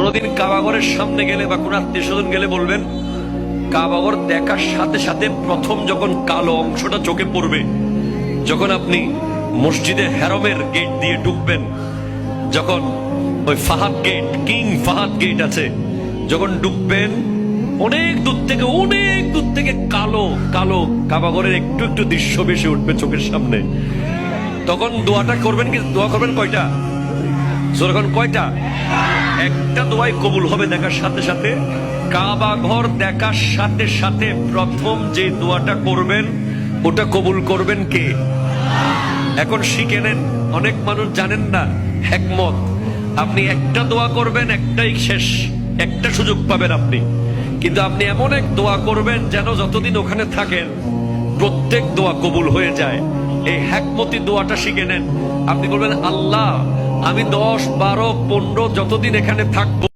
কোনোদিন কাবাগরের সামনে গেলে বা কোন আত্মীয় স্বজন গেলে বলবেন, কাবাগর দেখার সাথে সাথে প্রথম যখন কালো অংশটা চোখে পড়বে, যখন আপনি মসজিদে হেরমের গেট দিয়ে ঢুকবেন, যখন ওই Fahad gate, king Fahad gate আছে, যখন ঢুকবেন অনেক দূর থেকে কালো কালো কাবাগরের একটু একটু দৃশ্য ভেসে উঠবে চোখের সামনে। তখন দোয়াটা করবেন, কি দোয়া করবেন কয়টা? যখন কয়টা? একটা দোয়াই কবুল হবে দেখার সাথে সাথে। কাবা ঘর দেখার সাথে সাথে প্রথম যে দোয়াটা করবেন ওটা কবুল করবেন কে? এখন শিখে নেন, অনেক মানুষ জানেন না হিকমত। আপনি একটা দোয়া করবেন, একটাই শেষ, একটা সুযোগ পাবেন আপনি, কিন্তু আপনি এমন এক দোয়া করবেন যেন যতদিন ওখানে থাকেন প্রত্যেক দোয়া কবুল হয়ে যায়। এই হিকমতি দোয়াটা শিখে নেন। আপনি বলবেন, আল্লাহ আমি 10, 12, 15 যতদিন এখানে থাকবো